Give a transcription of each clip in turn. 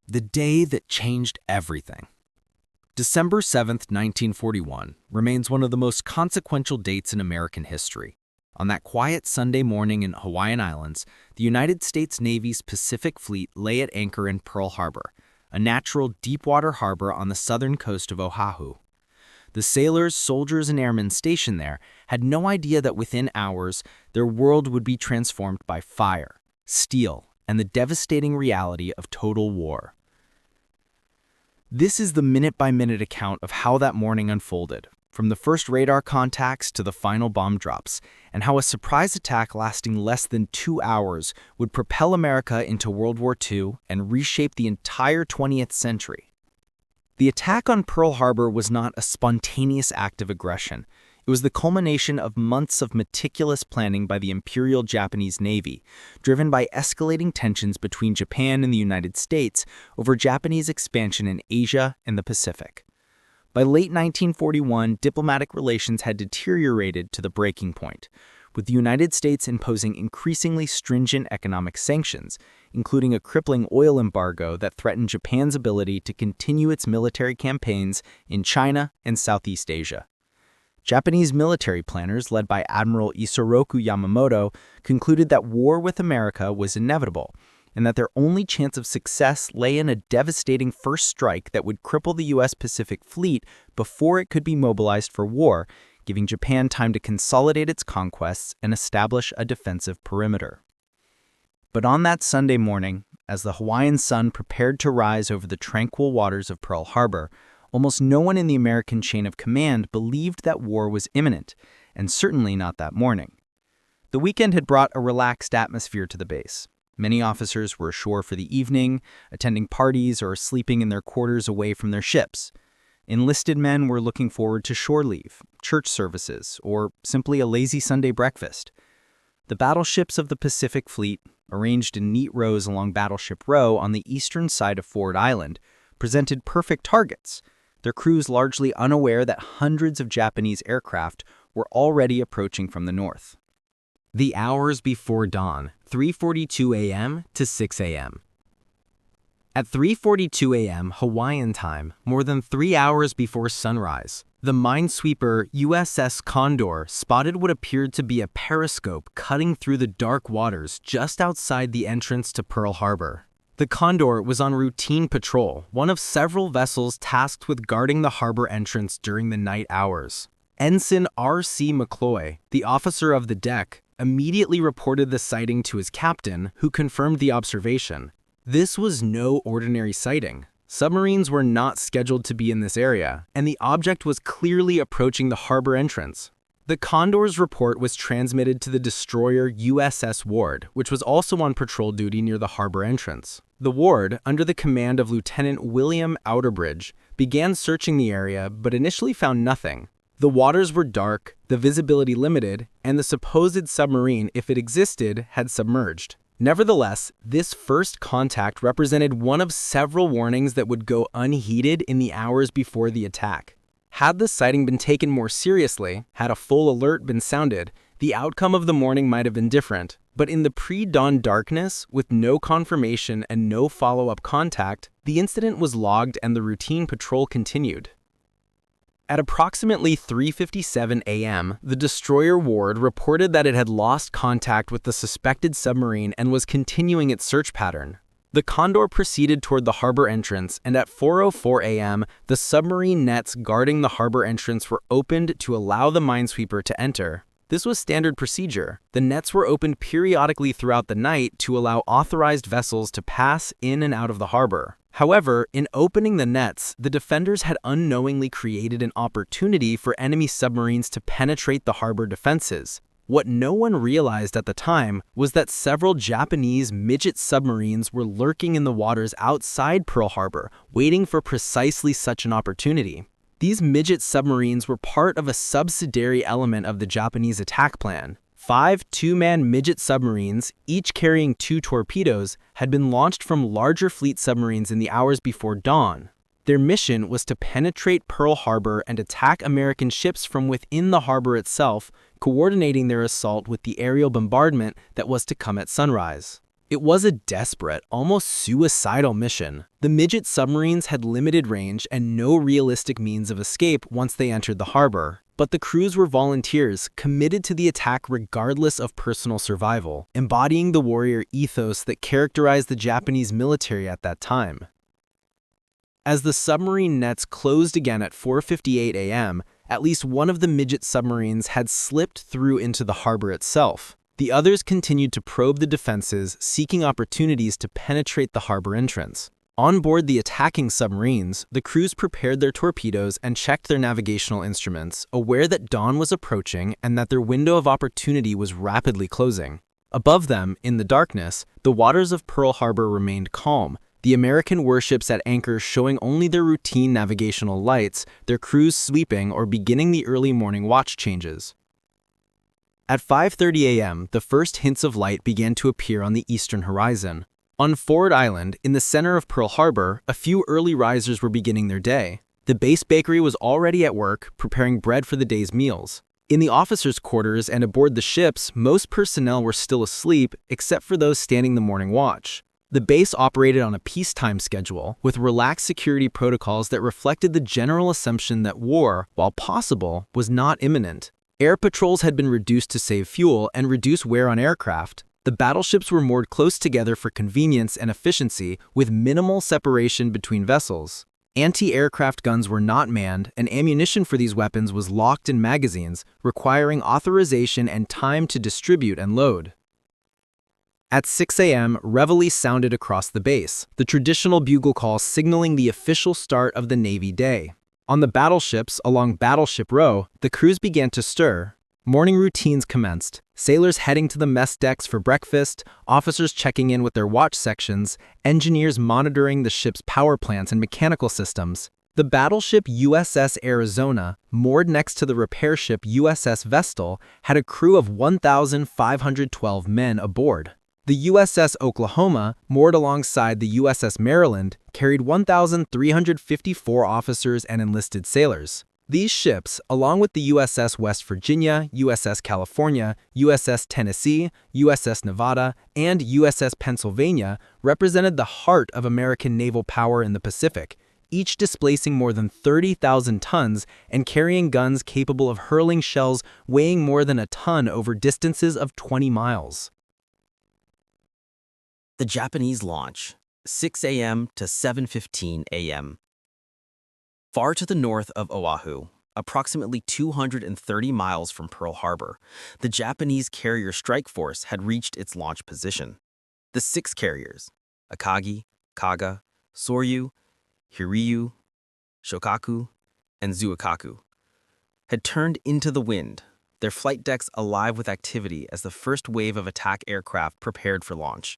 The day that changed everything. December 7th, 1941, remains one of the most consequential dates in American history. On that quiet Sunday morning in Hawaiian Islands, the United States Navy's Pacific Fleet lay at anchor in Pearl Harbor, a natural deepwater harbor on the southern coast of Oahu. The sailors, soldiers, and airmen stationed there had no idea that within hours, their world would be transformed by fire, steel, and the devastating reality of total war. This is the minute-by-minute account of how that morning unfolded, from the first radar contacts to the final bomb drops, and how a surprise attack lasting less than 2 hours would propel America into World War II and reshape the entire 20th century. The attack on Pearl Harbor was not a spontaneous act of aggression. It was the culmination of months of meticulous planning by the Imperial Japanese Navy, driven by escalating tensions between Japan and the United States over Japanese expansion in Asia and the Pacific. By late 1941, diplomatic relations had deteriorated to the breaking point, with the United States imposing increasingly stringent economic sanctions, including a crippling oil embargo that threatened Japan's ability to continue its military campaigns in China and Southeast Asia. Japanese military planners, led by Admiral Isoroku Yamamoto, concluded that war with America was inevitable, and that their only chance of success lay in a devastating first strike that would cripple the U.S. Pacific Fleet before it could be mobilized for war, giving Japan time to consolidate its conquests and establish a defensive perimeter. But on that Sunday morning, as the Hawaiian sun prepared to rise over the tranquil waters of Pearl Harbor, almost no one in the American chain of command believed that war was imminent, and certainly not that morning. The weekend had brought a relaxed atmosphere to the base. Many officers were ashore for the evening, attending parties or sleeping in their quarters away from their ships. Enlisted men were looking forward to shore leave, church services, or simply a lazy Sunday breakfast. The battleships of the Pacific Fleet, arranged in neat rows along Battleship Row on the eastern side of Ford Island, presented perfect targets, their crews largely unaware that hundreds of Japanese aircraft were already approaching from the north. The hours before dawn, 3:42 a.m. to 6 a.m. At 3:42 a.m. Hawaiian time, more than 3 hours before sunrise, the minesweeper USS Condor spotted what appeared to be a periscope cutting through the dark waters just outside the entrance to Pearl Harbor. The Condor was on routine patrol, one of several vessels tasked with guarding the harbor entrance during the night hours. Ensign R.C. McCloy, the officer of the deck, immediately reported the sighting to his captain, who confirmed the observation. This was no ordinary sighting. Submarines were not scheduled to be in this area, and the object was clearly approaching the harbor entrance. The Condor's report was transmitted to the destroyer USS Ward, which was also on patrol duty near the harbor entrance. The Ward, under the command of Lieutenant William Outerbridge, began searching the area but initially found nothing. The waters were dark, the visibility limited, and the supposed submarine, if it existed, had submerged. Nevertheless, this first contact represented one of several warnings that would go unheeded in the hours before the attack. Had the sighting been taken more seriously, had a full alert been sounded, the outcome of the morning might have been different. But in the pre-dawn darkness, with no confirmation and no follow-up contact, the incident was logged and the routine patrol continued. At approximately 3:57 a.m., the destroyer Ward reported that it had lost contact with the suspected submarine and was continuing its search pattern. The Condor proceeded toward the harbor entrance, and at 4:04 a.m., the submarine nets guarding the harbor entrance were opened to allow the minesweeper to enter. This was standard procedure. The nets were opened periodically throughout the night to allow authorized vessels to pass in and out of the harbor. However, in opening the nets, the defenders had unknowingly created an opportunity for enemy submarines to penetrate the harbor defenses. What no one realized at the time was that several Japanese midget submarines were lurking in the waters outside Pearl Harbor, waiting for precisely such an opportunity. These midget submarines were part of a subsidiary element of the Japanese attack plan. 5 two-man midget submarines, each carrying 2 torpedoes, had been launched from larger fleet submarines in the hours before dawn. Their mission was to penetrate Pearl Harbor and attack American ships from within the harbor itself, coordinating their assault with the aerial bombardment that was to come at sunrise. It was a desperate, almost suicidal mission. The midget submarines had limited range and no realistic means of escape once they entered the harbor. But the crews were volunteers, committed to the attack regardless of personal survival, embodying the warrior ethos that characterized the Japanese military at that time. As the submarine nets closed again at 4:58 a.m., at least one of the midget submarines had slipped through into the harbor itself. The others continued to probe the defenses, seeking opportunities to penetrate the harbor entrance. On board the attacking submarines, the crews prepared their torpedoes and checked their navigational instruments, aware that dawn was approaching and that their window of opportunity was rapidly closing. Above them, in the darkness, the waters of Pearl Harbor remained calm, the American warships at anchor showing only their routine navigational lights, their crews sleeping or beginning the early morning watch changes. At 5:30 a.m., the first hints of light began to appear on the eastern horizon. On Ford Island, in the center of Pearl Harbor, a few early risers were beginning their day. The base bakery was already at work, preparing bread for the day's meals. In the officers' quarters and aboard the ships, most personnel were still asleep, except for those standing the morning watch. The base operated on a peacetime schedule, with relaxed security protocols that reflected the general assumption that war, while possible, was not imminent. Air patrols had been reduced to save fuel and reduce wear on aircraft. The battleships were moored close together for convenience and efficiency, with minimal separation between vessels. Anti-aircraft guns were not manned, and ammunition for these weapons was locked in magazines, requiring authorization and time to distribute and load. At 6 a.m., reveille sounded across the base, the traditional bugle call signaling the official start of the Navy day. On the battleships along Battleship Row, the crews began to stir. Morning routines commenced, sailors heading to the mess decks for breakfast, officers checking in with their watch sections, engineers monitoring the ship's power plants and mechanical systems. The battleship USS Arizona, moored next to the repair ship USS Vestal, had a crew of 1,512 men aboard. The USS Oklahoma, moored alongside the USS Maryland, carried 1,354 officers and enlisted sailors. These ships, along with the USS West Virginia, USS California, USS Tennessee, USS Nevada, and USS Pennsylvania, represented the heart of American naval power in the Pacific, each displacing more than 30,000 tons and carrying guns capable of hurling shells weighing more than a ton over distances of 20 miles. The Japanese launch, 6 a.m. to 7:15 a.m. Far to the north of Oahu, approximately 230 miles from Pearl Harbor, the Japanese carrier strike force had reached its launch position. The 6 carriers, Akagi, Kaga, Soryu, Hiryu, Shokaku, and Zuikaku, had turned into the wind, their flight decks alive with activity as the first wave of attack aircraft prepared for launch.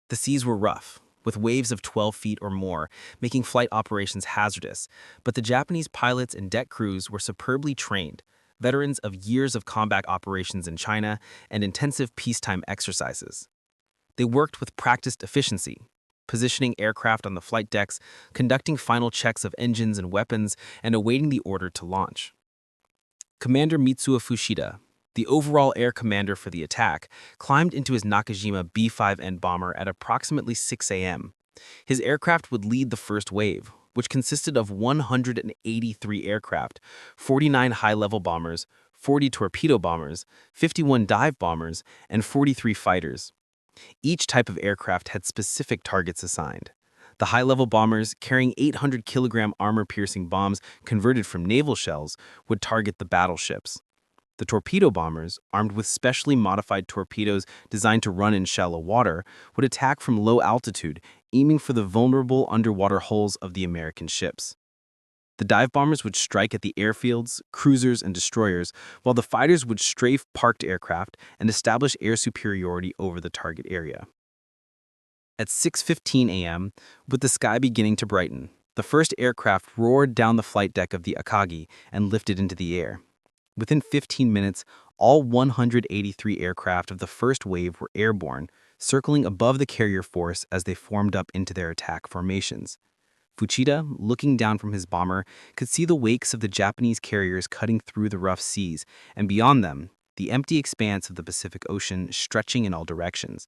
The seas were rough, with waves of 12 feet or more, making flight operations hazardous, but the Japanese pilots and deck crews were superbly trained, veterans of years of combat operations in China and intensive peacetime exercises. They worked with practiced efficiency, positioning aircraft on the flight decks, conducting final checks of engines and weapons, and awaiting the order to launch. Commander Mitsuo Fushida, the overall air commander for the attack, climbed into his Nakajima B-5N bomber at approximately 6 a.m. His aircraft would lead the first wave, which consisted of 183 aircraft, 49 high-level bombers, 40 torpedo bombers, 51 dive bombers, and 43 fighters. Each type of aircraft had specific targets assigned. The high-level bombers, carrying 800-kilogram armor-piercing bombs converted from naval shells, would target the battleships. The torpedo bombers, armed with specially modified torpedoes designed to run in shallow water, would attack from low altitude, aiming for the vulnerable underwater hulls of the American ships. The dive bombers would strike at the airfields, cruisers, and destroyers, while the fighters would strafe parked aircraft and establish air superiority over the target area. At 6:15 a.m., with the sky beginning to brighten, the first aircraft roared down the flight deck of the Akagi and lifted into the air. Within 15 minutes, all 183 aircraft of the first wave were airborne, circling above the carrier force as they formed up into their attack formations. Fuchida, looking down from his bomber, could see the wakes of the Japanese carriers cutting through the rough seas, and beyond them, the empty expanse of the Pacific Ocean stretching in all directions.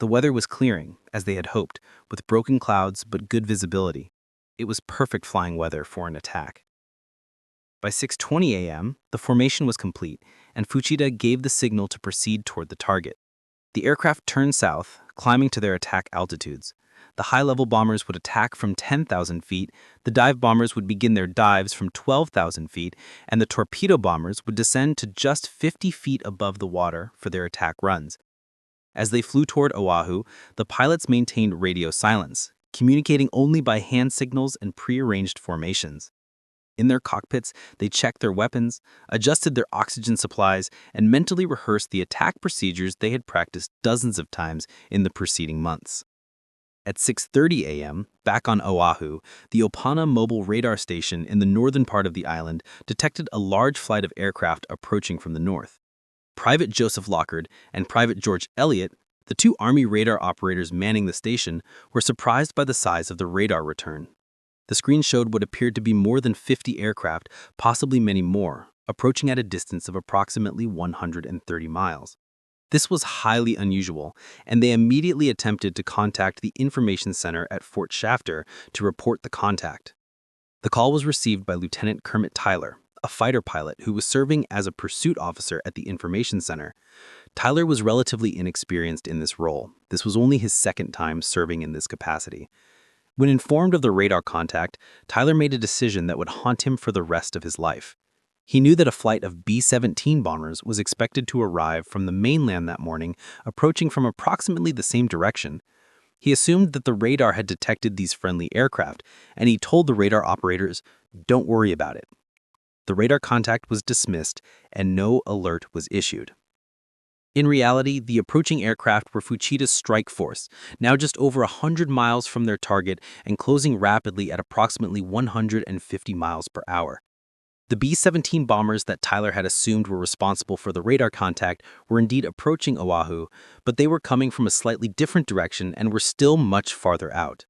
The weather was clearing, as they had hoped, with broken clouds but good visibility. It was perfect flying weather for an attack. By 6:20 a.m., the formation was complete, and Fuchida gave the signal to proceed toward the target. The aircraft turned south, climbing to their attack altitudes. The high-level bombers would attack from 10,000 feet, the dive bombers would begin their dives from 12,000 feet, and the torpedo bombers would descend to just 50 feet above the water for their attack runs. As they flew toward Oahu, the pilots maintained radio silence, communicating only by hand signals and prearranged formations. In their cockpits, they checked their weapons, adjusted their oxygen supplies, and mentally rehearsed the attack procedures they had practiced dozens of times in the preceding months. At 6:30 a.m., back on Oahu, the Opana mobile radar station in the northern part of the island detected a large flight of aircraft approaching from the north. Private Joseph Lockard and Private George Elliott, the two Army radar operators manning the station, were surprised by the size of the radar return. The screen showed what appeared to be more than 50 aircraft, possibly many more, approaching at a distance of approximately 130 miles. This was highly unusual, and they immediately attempted to contact the information center at Fort Shafter to report the contact. The call was received by Lieutenant Kermit Tyler, a fighter pilot who was serving as a pursuit officer at the information center. Tyler was relatively inexperienced in this role. This was only his second time serving in this capacity. When informed of the radar contact, Tyler made a decision that would haunt him for the rest of his life. He knew that a flight of B-17 bombers was expected to arrive from the mainland that morning, approaching from approximately the same direction. He assumed that the radar had detected these friendly aircraft, and he told the radar operators, "Don't worry about it." The radar contact was dismissed, and no alert was issued. In reality, the approaching aircraft were Fuchida's strike force, now just over 100 miles from their target and closing rapidly at approximately 150 miles per hour. The B-17 bombers that Tyler had assumed were responsible for the radar contact were indeed approaching Oahu, but they were coming from a slightly different direction and were still much farther out.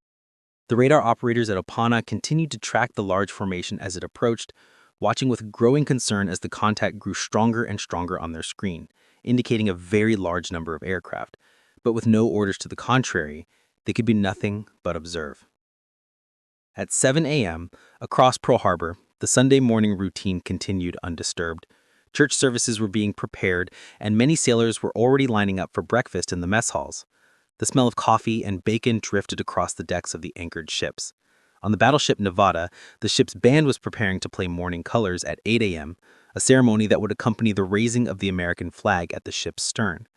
The radar operators at Opana continued to track the large formation as it approached, watching with growing concern as the contact grew stronger and stronger on their screen, indicating a very large number of aircraft. But with no orders to the contrary, they could be nothing but observe. At 7 a.m., across Pearl Harbor, the Sunday morning routine continued undisturbed. Church services were being prepared, and many sailors were already lining up for breakfast in the mess halls. The smell of coffee and bacon drifted across the decks of the anchored ships. On the battleship Nevada, the ship's band was preparing to play morning colors at 8 a.m., a ceremony that would accompany the raising of the American flag at the ship's stern.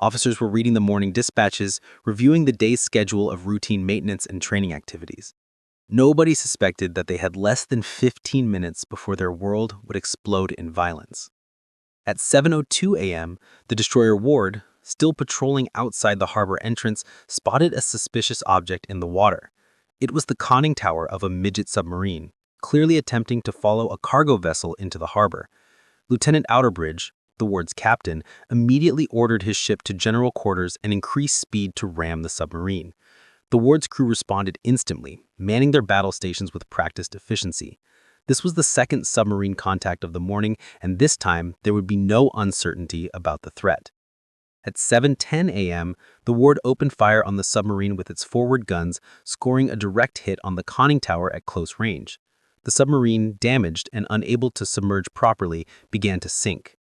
Officers were reading the morning dispatches, reviewing the day's schedule of routine maintenance and training activities. Nobody suspected that they had less than 15 minutes before their world would explode in violence. At 7:02 a.m., the destroyer Ward, still patrolling outside the harbor entrance, spotted a suspicious object in the water. It was the conning tower of a midget submarine, clearly attempting to follow a cargo vessel into the harbor. Lieutenant Outerbridge, the Ward's captain, immediately ordered his ship to general quarters and increased speed to ram the submarine. The Ward's crew responded instantly, manning their battle stations with practiced efficiency. This was the second submarine contact of the morning, and this time there would be no uncertainty about the threat. At 7:10 a.m., the Ward opened fire on the submarine with its forward guns, scoring a direct hit on the conning tower at close range. The submarine, damaged and unable to submerge properly, began to sink.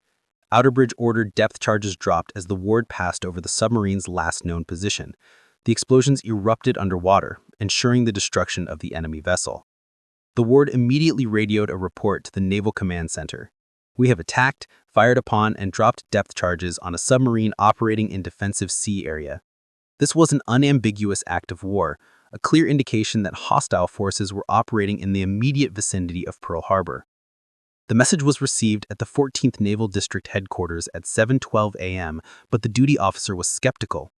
Outerbridge ordered depth charges dropped as the Ward passed over the submarine's last known position. The explosions erupted underwater, ensuring the destruction of the enemy vessel. The Ward immediately radioed a report to the Naval Command Center. "We have attacked, fired upon, and dropped depth charges on a submarine operating in defensive sea area." This was an unambiguous act of war, a clear indication that hostile forces were operating in the immediate vicinity of Pearl Harbor. The message was received at the 14th Naval District Headquarters at 7:12 a.m., but the duty officer was skeptical.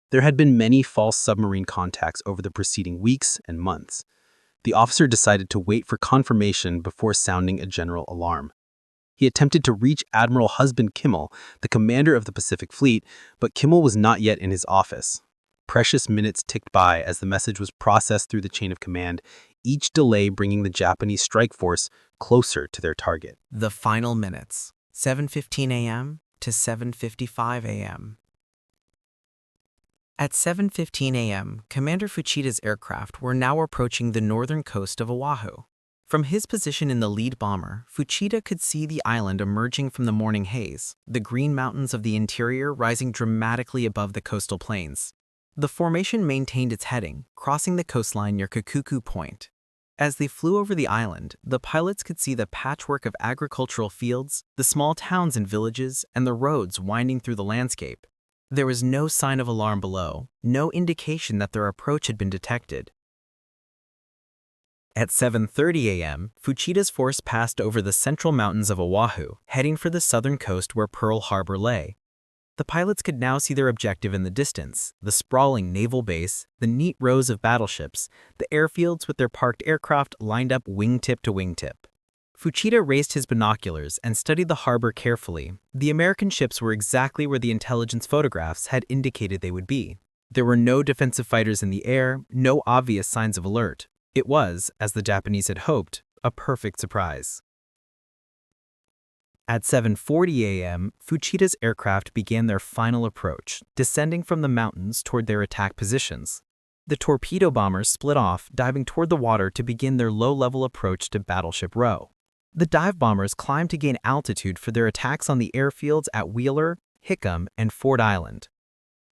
There had been many false submarine contacts over the preceding weeks and months. The officer decided to wait for confirmation before sounding a general alarm. He attempted to reach Admiral Husband Kimmel, the commander of the Pacific Fleet, but Kimmel was not yet in his office. Precious minutes ticked by as the message was processed through the chain of command, each delay bringing the Japanese strike force closer to their target. The final minutes, 7:15 a.m. to 7:55 a.m. At 7:15 a.m., Commander Fuchida's aircraft were now approaching the northern coast of Oahu. From his position in the lead bomber, Fuchida could see the island emerging from the morning haze, the green mountains of the interior rising dramatically above the coastal plains. The formation maintained its heading, crossing the coastline near Kikuku Point. As they flew over the island, the pilots could see the patchwork of agricultural fields, the small towns and villages, and the roads winding through the landscape. There was no sign of alarm below, no indication that their approach had been detected. At 7:30 a.m., Fuchida's force passed over the central mountains of Oahu, heading for the southern coast where Pearl Harbor lay. The pilots could now see their objective in the distance, the sprawling naval base, the neat rows of battleships, the airfields with their parked aircraft lined up wingtip to wingtip. Fuchida raised his binoculars and studied the harbor carefully. The American ships were exactly where the intelligence photographs had indicated they would be. There were no defensive fighters in the air, no obvious signs of alert. It was, as the Japanese had hoped, a perfect surprise. At 7:40 a.m., Fuchida's aircraft began their final approach, descending from the mountains toward their attack positions. The torpedo bombers split off, diving toward the water to begin their low-level approach to Battleship Row. The dive bombers climbed to gain altitude for their attacks on the airfields at Wheeler, Hickam, and Ford Island.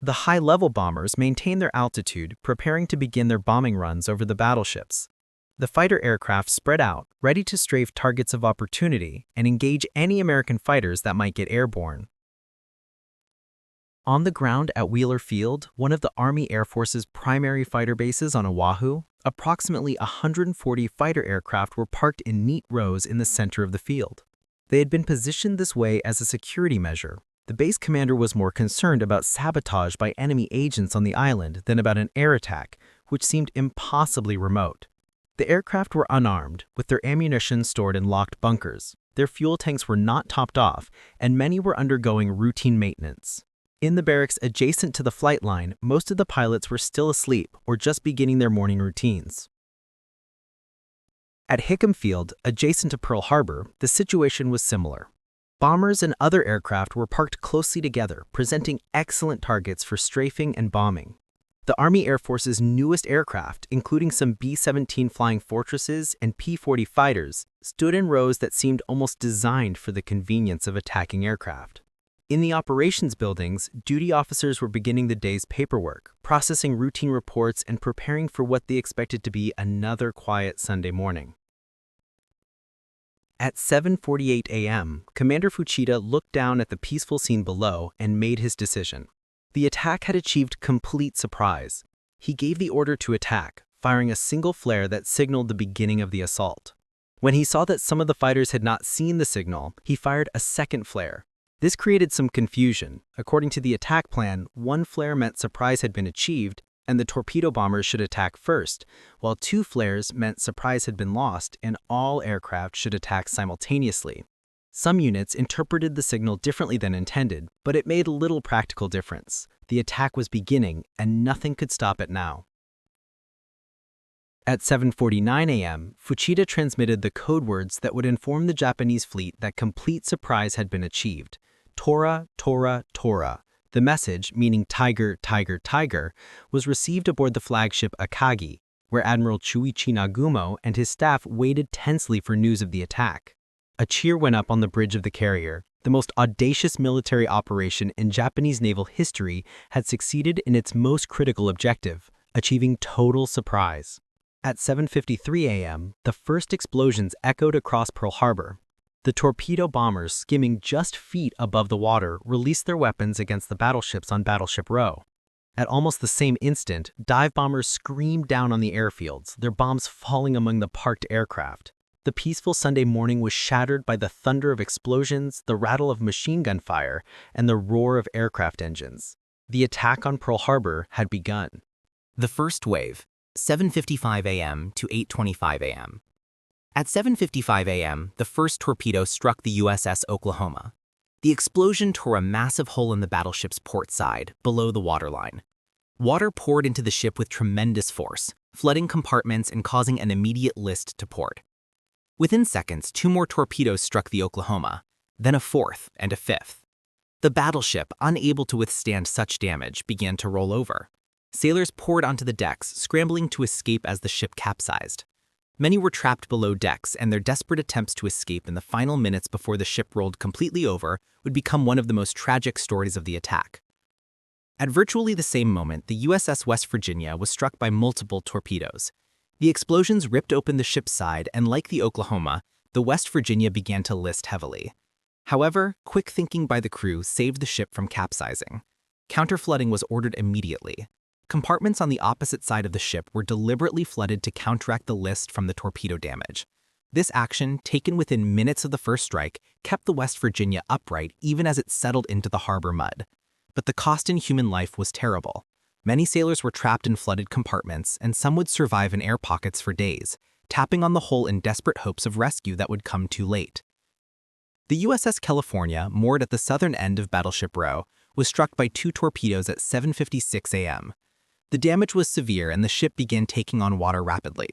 The high-level bombers maintained their altitude, preparing to begin their bombing runs over the battleships. The fighter aircraft spread out, ready to strafe targets of opportunity and engage any American fighters that might get airborne. On the ground at Wheeler Field, one of the Army Air Force's primary fighter bases on Oahu, approximately 140 fighter aircraft were parked in neat rows in the center of the field. They had been positioned this way as a security measure. The base commander was more concerned about sabotage by enemy agents on the island than about an air attack, which seemed impossibly remote. The aircraft were unarmed, with their ammunition stored in locked bunkers. Their fuel tanks were not topped off, and many were undergoing routine maintenance. In the barracks adjacent to the flight line, most of the pilots were still asleep or just beginning their morning routines. At Hickam Field, adjacent to Pearl Harbor, the situation was similar. Bombers and other aircraft were parked closely together, presenting excellent targets for strafing and bombing. The Army Air Force's newest aircraft, including some B-17 Flying Fortresses and P-40 fighters, stood in rows that seemed almost designed for the convenience of attacking aircraft. In the operations buildings, duty officers were beginning the day's paperwork, processing routine reports and preparing for what they expected to be another quiet Sunday morning. At 7:48 a.m., Commander Fuchida looked down at the peaceful scene below and made his decision. The attack had achieved complete surprise. He gave the order to attack, firing a single flare that signaled the beginning of the assault. When he saw that some of the fighters had not seen the signal, he fired a second flare. This created some confusion. According to the attack plan, one flare meant surprise had been achieved, and the torpedo bombers should attack first, while two flares meant surprise had been lost and all aircraft should attack simultaneously. Some units interpreted the signal differently than intended, but it made little practical difference. The attack was beginning, and nothing could stop it now. At 7:49 a.m., Fuchida transmitted the code words that would inform the Japanese fleet that complete surprise had been achieved. Tora, Tora, Tora. The message, meaning tiger, tiger, tiger, was received aboard the flagship Akagi, where Admiral Chuichi Nagumo and his staff waited tensely for news of the attack. A cheer went up on the bridge of the carrier. The most audacious military operation in Japanese naval history had succeeded in its most critical objective, achieving total surprise. At 7:53 a.m., the first explosions echoed across Pearl Harbor. The torpedo bombers, skimming just feet above the water, released their weapons against the battleships on Battleship Row. At almost the same instant, dive bombers screamed down on the airfields, their bombs falling among the parked aircraft. The peaceful Sunday morning was shattered by the thunder of explosions, the rattle of machine gun fire, and the roar of aircraft engines. The attack on Pearl Harbor had begun. The first wave, 7:55 a.m. to 8:25 a.m. At 7:55 a.m., the first torpedo struck the USS Oklahoma. The explosion tore a massive hole in the battleship's port side, below the waterline. Water poured into the ship with tremendous force, flooding compartments and causing an immediate list to port. Within seconds, two more torpedoes struck the Oklahoma, then a fourth and a fifth. The battleship, unable to withstand such damage, began to roll over. Sailors poured onto the decks, scrambling to escape as the ship capsized. Many were trapped below decks, and their desperate attempts to escape in the final minutes before the ship rolled completely over would become one of the most tragic stories of the attack. At virtually the same moment, the USS West Virginia was struck by multiple torpedoes. The explosions ripped open the ship's side, and like the Oklahoma, the West Virginia began to list heavily. However, quick thinking by the crew saved the ship from capsizing. Counterflooding was ordered immediately. Compartments on the opposite side of the ship were deliberately flooded to counteract the list from the torpedo damage. This action, taken within minutes of the first strike, kept the West Virginia upright even as it settled into the harbor mud. But the cost in human life was terrible. Many sailors were trapped in flooded compartments, and some would survive in air pockets for days, tapping on the hull in desperate hopes of rescue that would come too late. The USS California, moored at the southern end of Battleship Row, was struck by 2 torpedoes at 7:56 a.m. The damage was severe, and the ship began taking on water rapidly.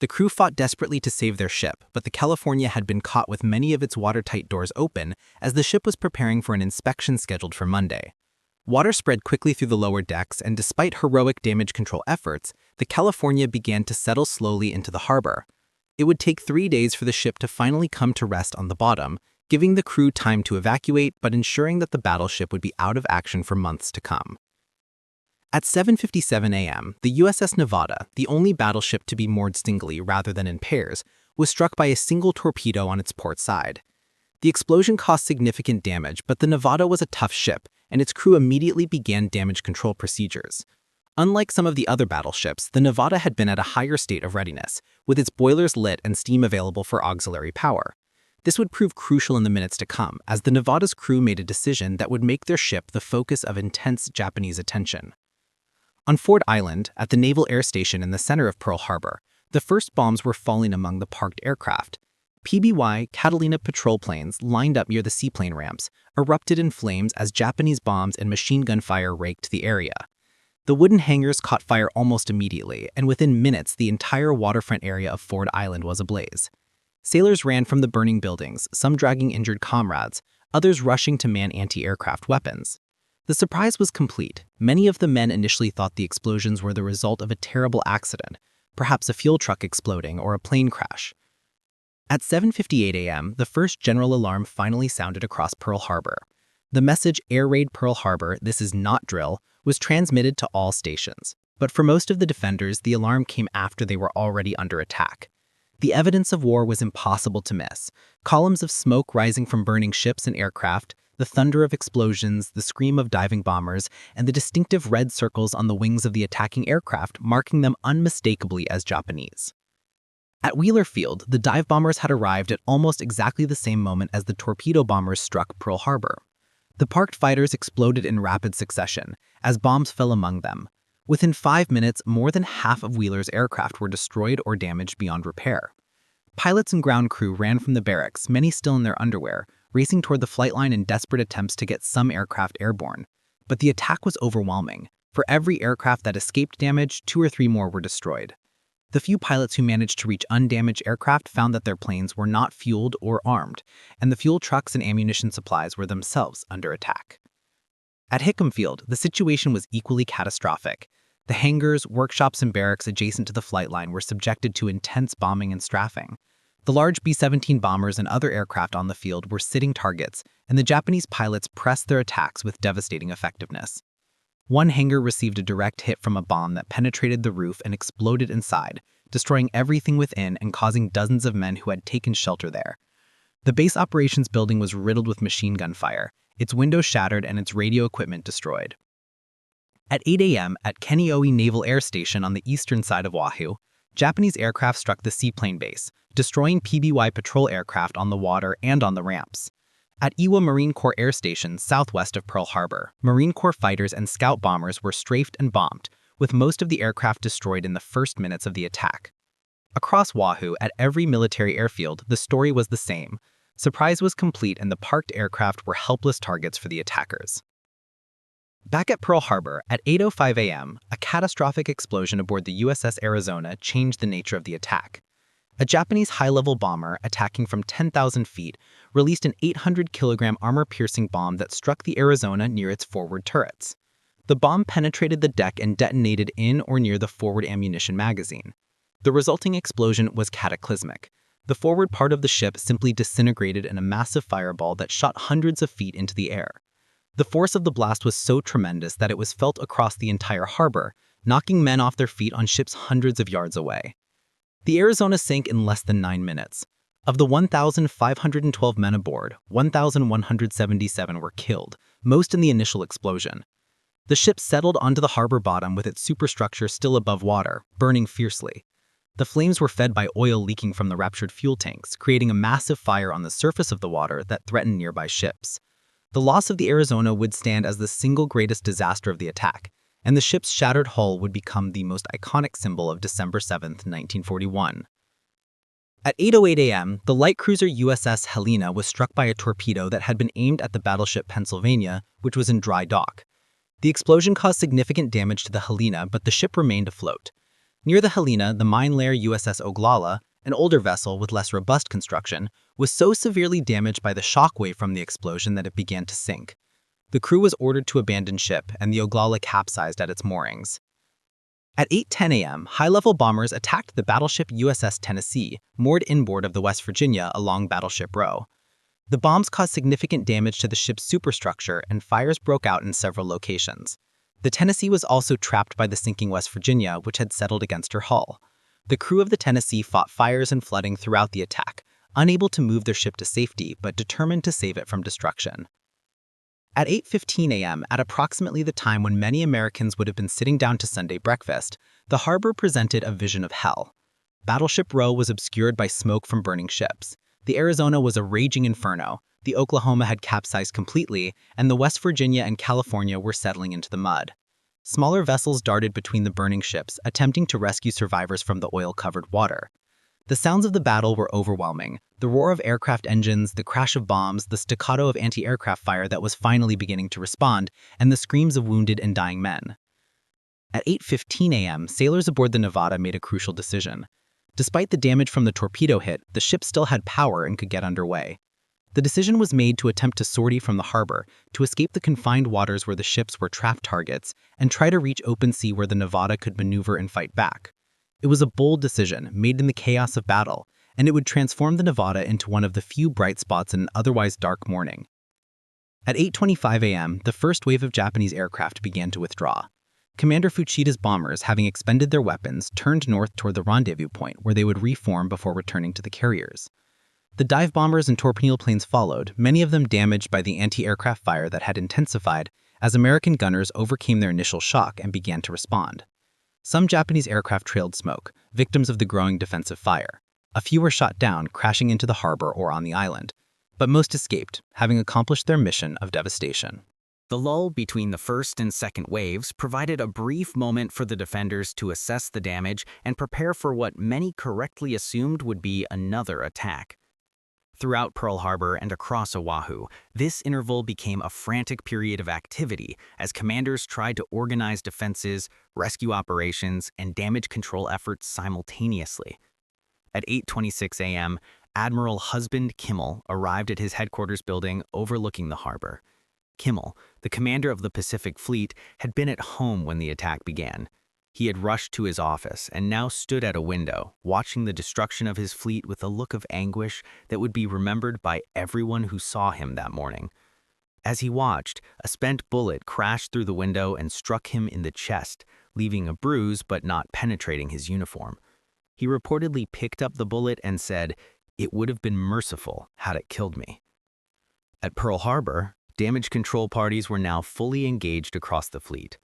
The crew fought desperately to save their ship, but the California had been caught with many of its watertight doors open as the ship was preparing for an inspection scheduled for Monday. Water spread quickly through the lower decks, and despite heroic damage control efforts, the California began to settle slowly into the harbor. It would take 3 days for the ship to finally come to rest on the bottom, giving the crew time to evacuate but ensuring that the battleship would be out of action for months to come. At 7:57 a.m., the USS Nevada, the only battleship to be moored singly rather than in pairs, was struck by a single torpedo on its port side. The explosion caused significant damage, but the Nevada was a tough ship, and its crew immediately began damage control procedures. Unlike some of the other battleships, the Nevada had been at a higher state of readiness, with its boilers lit and steam available for auxiliary power. This would prove crucial in the minutes to come, as the Nevada's crew made a decision that would make their ship the focus of intense Japanese attention. On Ford Island, at the Naval Air Station in the center of Pearl Harbor, the first bombs were falling among the parked aircraft. PBY Catalina patrol planes lined up near the seaplane ramps erupted in flames as Japanese bombs and machine gun fire raked the area. The wooden hangars caught fire almost immediately, and within minutes the entire waterfront area of Ford Island was ablaze. Sailors ran from the burning buildings, some dragging injured comrades, others rushing to man anti-aircraft weapons. The surprise was complete. Many of the men initially thought the explosions were the result of a terrible accident, perhaps a fuel truck exploding or a plane crash. At 7:58 a.m., the first general alarm finally sounded across Pearl Harbor. The message, "Air Raid Pearl Harbor, this is not drill," was transmitted to all stations. But for most of the defenders, the alarm came after they were already under attack. The evidence of war was impossible to miss. Columns of smoke rising from burning ships and aircraft, the thunder of explosions, the scream of diving bombers, and the distinctive red circles on the wings of the attacking aircraft, marking them unmistakably as Japanese. At Wheeler Field, the dive bombers had arrived at almost exactly the same moment as the torpedo bombers struck Pearl Harbor. The parked fighters exploded in rapid succession, as bombs fell among them. Within 5 minutes, more than half of Wheeler's aircraft were destroyed or damaged beyond repair. Pilots and ground crew ran from the barracks, many still in their underwear, racing toward the flight line in desperate attempts to get some aircraft airborne. But the attack was overwhelming. For every aircraft that escaped damage, 2 or 3 more were destroyed. The few pilots who managed to reach undamaged aircraft found that their planes were not fueled or armed, and the fuel trucks and ammunition supplies were themselves under attack. At Hickam Field, the situation was equally catastrophic. The hangars, workshops, and barracks adjacent to the flight line were subjected to intense bombing and strafing. The large B-17 bombers and other aircraft on the field were sitting targets, and the Japanese pilots pressed their attacks with devastating effectiveness. One hangar received a direct hit from a bomb that penetrated the roof and exploded inside, destroying everything within and causing dozens of men who had taken shelter there. The base operations building was riddled with machine gun fire, its windows shattered and its radio equipment destroyed. At 8 a.m. at Kaneohe Naval Air Station on the eastern side of Oahu, Japanese aircraft struck the seaplane base, destroying PBY patrol aircraft on the water and on the ramps. At Iwo Marine Corps Air Station southwest of Pearl Harbor, Marine Corps fighters and scout bombers were strafed and bombed, with most of the aircraft destroyed in the first minutes of the attack. Across Oahu, at every military airfield, the story was the same. Surprise was complete and the parked aircraft were helpless targets for the attackers. Back at Pearl Harbor, at 8:05 a.m., a catastrophic explosion aboard the USS Arizona changed the nature of the attack. A Japanese high-level bomber, attacking from 10,000 feet, released an 800-kilogram armor-piercing bomb that struck the Arizona near its forward turrets. The bomb penetrated the deck and detonated in or near the forward ammunition magazine. The resulting explosion was cataclysmic. The forward part of the ship simply disintegrated in a massive fireball that shot hundreds of feet into the air. The force of the blast was so tremendous that it was felt across the entire harbor, knocking men off their feet on ships hundreds of yards away. The Arizona sank in less than 9 minutes. Of the 1,512 men aboard, 1,177 were killed, most in the initial explosion. The ship settled onto the harbor bottom with its superstructure still above water, burning fiercely. The flames were fed by oil leaking from the ruptured fuel tanks, creating a massive fire on the surface of the water that threatened nearby ships. The loss of the Arizona would stand as the single greatest disaster of the attack, and the ship's shattered hull would become the most iconic symbol of December 7, 1941. At 8:08 a.m., the light cruiser USS Helena was struck by a torpedo that had been aimed at the battleship Pennsylvania, which was in dry dock. The explosion caused significant damage to the Helena, but the ship remained afloat. Near the Helena, the mine-layer USS Oglala, an older vessel with less robust construction, was so severely damaged by the shockwave from the explosion that it began to sink. The crew was ordered to abandon ship, and the Oglala capsized at its moorings. At 8:10 a.m., high-level bombers attacked the battleship USS Tennessee, moored inboard of the West Virginia along Battleship Row. The bombs caused significant damage to the ship's superstructure, and fires broke out in several locations. The Tennessee was also trapped by the sinking West Virginia, which had settled against her hull. The crew of the Tennessee fought fires and flooding throughout the attack, unable to move their ship to safety but determined to save it from destruction. At 8:15 a.m., at approximately the time when many Americans would have been sitting down to Sunday breakfast, the harbor presented a vision of hell. Battleship Row was obscured by smoke from burning ships. The Arizona was a raging inferno, the Oklahoma had capsized completely, and the West Virginia and California were settling into the mud. Smaller vessels darted between the burning ships, attempting to rescue survivors from the oil-covered water. The sounds of the battle were overwhelming. The roar of aircraft engines, the crash of bombs, the staccato of anti-aircraft fire that was finally beginning to respond, and the screams of wounded and dying men. At 8:15 a.m., sailors aboard the Nevada made a crucial decision. Despite the damage from the torpedo hit, the ship still had power and could get underway. The decision was made to attempt a sortie from the harbor, to escape the confined waters where the ships were trapped targets, and try to reach open sea where the Nevada could maneuver and fight back. It was a bold decision, made in the chaos of battle, and it would transform the Nevada into one of the few bright spots in an otherwise dark morning. At 8:25 a.m., the first wave of Japanese aircraft began to withdraw. Commander Fuchida's bombers, having expended their weapons, turned north toward the rendezvous point where they would reform before returning to the carriers. The dive bombers and torpedo planes followed, many of them damaged by the anti-aircraft fire that had intensified as American gunners overcame their initial shock and began to respond. Some Japanese aircraft trailed smoke, victims of the growing defensive fire. A few were shot down, crashing into the harbor or on the island, but most escaped, having accomplished their mission of devastation. The lull between the first and second waves provided a brief moment for the defenders to assess the damage and prepare for what many correctly assumed would be another attack. Throughout Pearl Harbor and across Oahu, this interval became a frantic period of activity as commanders tried to organize defenses, rescue operations, and damage control efforts simultaneously. At 8:26 a.m., Admiral Husband Kimmel arrived at his headquarters building overlooking the harbor. Kimmel, the commander of the Pacific Fleet, had been at home when the attack began. He had rushed to his office and now stood at a window, watching the destruction of his fleet with a look of anguish that would be remembered by everyone who saw him that morning. As he watched, a spent bullet crashed through the window and struck him in the chest, leaving a bruise but not penetrating his uniform. He reportedly picked up the bullet and said, "It would have been merciful had it killed me." At Pearl Harbor, damage control parties were now fully engaged across the fleet.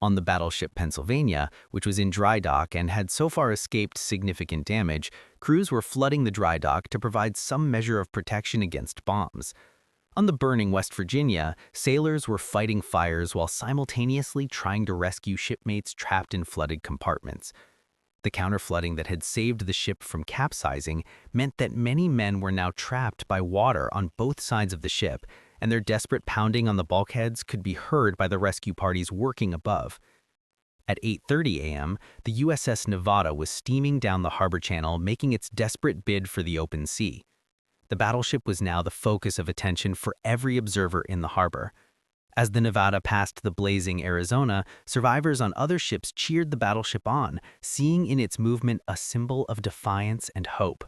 On the battleship Pennsylvania, which was in dry dock and had so far escaped significant damage, crews were flooding the dry dock to provide some measure of protection against bombs. On the burning West Virginia, sailors were fighting fires while simultaneously trying to rescue shipmates trapped in flooded compartments. The counterflooding that had saved the ship from capsizing meant that many men were now trapped by water on both sides of the ship, and their desperate pounding on the bulkheads could be heard by the rescue parties working above. At 8:30 a.m., the USS Nevada was steaming down the harbor channel, making its desperate bid for the open sea. The battleship was now the focus of attention for every observer in the harbor. As the Nevada passed the blazing Arizona, survivors on other ships cheered the battleship on, seeing in its movement a symbol of defiance and hope.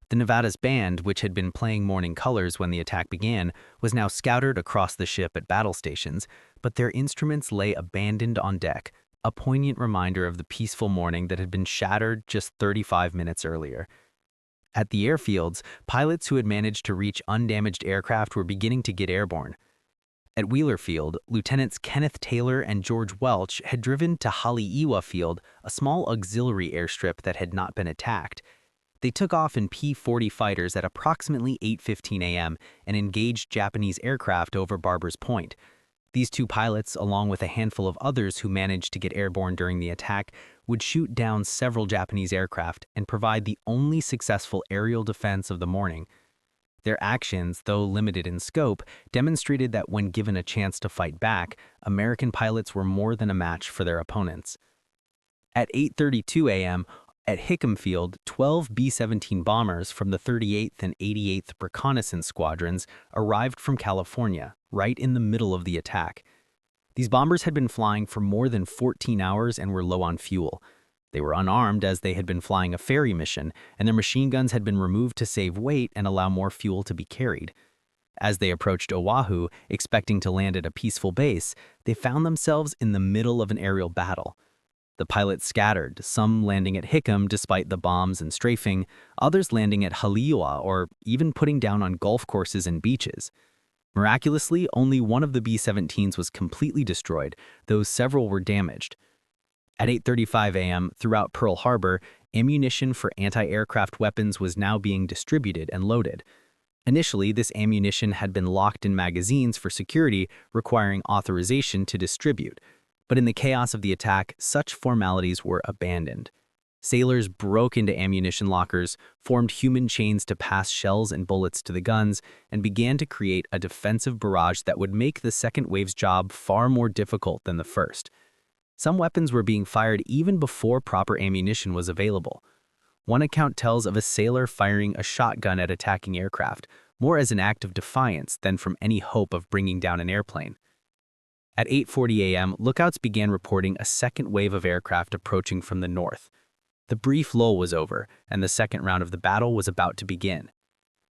The Nevada's band, which had been playing morning colors when the attack began, was now scattered across the ship at battle stations, but their instruments lay abandoned on deck, a poignant reminder of the peaceful morning that had been shattered just 35 minutes earlier. At the airfields, pilots who had managed to reach undamaged aircraft were beginning to get airborne. At Wheeler Field, Lieutenants Kenneth Taylor and George Welch had driven to Haleiwa Field, a small auxiliary airstrip that had not been attacked. They took off in P-40 fighters at approximately 8:15 a.m. and engaged Japanese aircraft over Barber's Point. These two pilots, along with a handful of others who managed to get airborne during the attack, would shoot down several Japanese aircraft and provide the only successful aerial defense of the morning. Their actions, though limited in scope, demonstrated that when given a chance to fight back, American pilots were more than a match for their opponents. At 8:32 a.m., at Hickam Field, 12 B-17 bombers from the 38th and 88th Reconnaissance Squadrons arrived from California, right in the middle of the attack. These bombers had been flying for more than 14 hours and were low on fuel. They were unarmed as they had been flying a ferry mission, and their machine guns had been removed to save weight and allow more fuel to be carried. As they approached Oahu, expecting to land at a peaceful base, they found themselves in the middle of an aerial battle. The pilots scattered, some landing at Hickam despite the bombs and strafing, others landing at Haleiwa or even putting down on golf courses and beaches. Miraculously, only one of the B-17s was completely destroyed, though several were damaged. At 8:35 a.m., throughout Pearl Harbor, ammunition for anti-aircraft weapons was now being distributed and loaded. Initially, this ammunition had been locked in magazines for security, requiring authorization to distribute. But in the chaos of the attack, such formalities were abandoned. Sailors broke into ammunition lockers, formed human chains to pass shells and bullets to the guns, and began to create a defensive barrage that would make the second wave's job far more difficult than the first. Some weapons were being fired even before proper ammunition was available. One account tells of a sailor firing a shotgun at attacking aircraft, more as an act of defiance than from any hope of bringing down an airplane. At 8:40 a.m., lookouts began reporting a second wave of aircraft approaching from the north. The brief lull was over, and the second round of the battle was about to begin.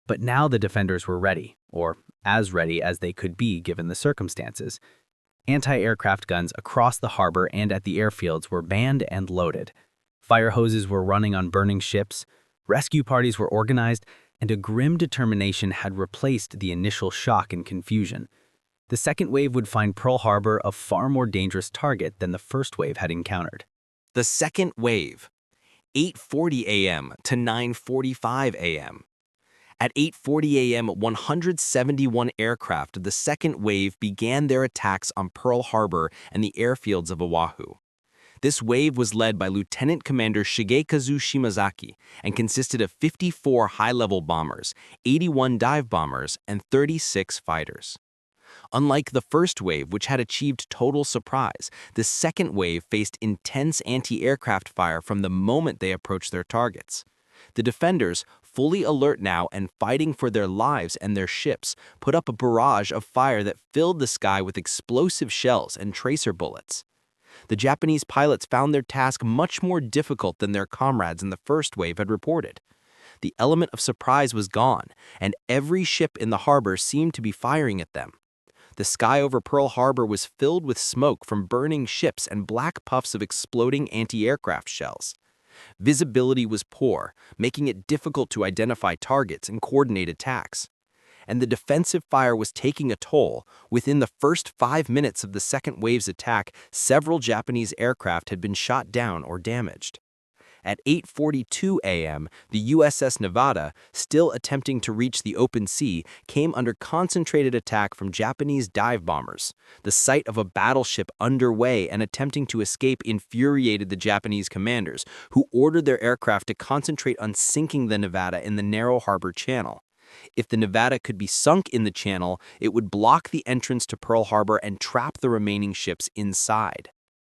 But now the defenders were ready, or as ready as they could be given the circumstances. Anti-aircraft guns across the harbor and at the airfields were manned and loaded. Fire hoses were running on burning ships, rescue parties were organized, and a grim determination had replaced the initial shock and confusion. The second wave would find Pearl Harbor a far more dangerous target than the first wave had encountered. The second wave, 8:40 a.m. to 9:45 a.m. At 8:40 a.m., 171 aircraft of the second wave began their attacks on Pearl Harbor and the airfields of Oahu. This wave was led by Lieutenant Commander Shigekazu Shimazaki and consisted of 54 high-level bombers, 81 dive bombers, and 36 fighters. Unlike the first wave, which had achieved total surprise, the second wave faced intense anti-aircraft fire from the moment they approached their targets. The defenders, fully alert now and fighting for their lives and their ships, put up a barrage of fire that filled the sky with explosive shells and tracer bullets. The Japanese pilots found their task much more difficult than their comrades in the first wave had reported. The element of surprise was gone, and every ship in the harbor seemed to be firing at them. The sky over Pearl Harbor was filled with smoke from burning ships and black puffs of exploding anti-aircraft shells. Visibility was poor, making it difficult to identify targets and coordinate attacks. And the defensive fire was taking a toll. Within the first 5 minutes of the second wave's attack, several Japanese aircraft had been shot down or damaged. At 8:42 a.m., the USS Nevada, still attempting to reach the open sea, came under concentrated attack from Japanese dive bombers. The sight of a battleship underway and attempting to escape infuriated the Japanese commanders, who ordered their aircraft to concentrate on sinking the Nevada in the narrow harbor channel. If the Nevada could be sunk in the channel, it would block the entrance to Pearl Harbor and trap the remaining ships inside.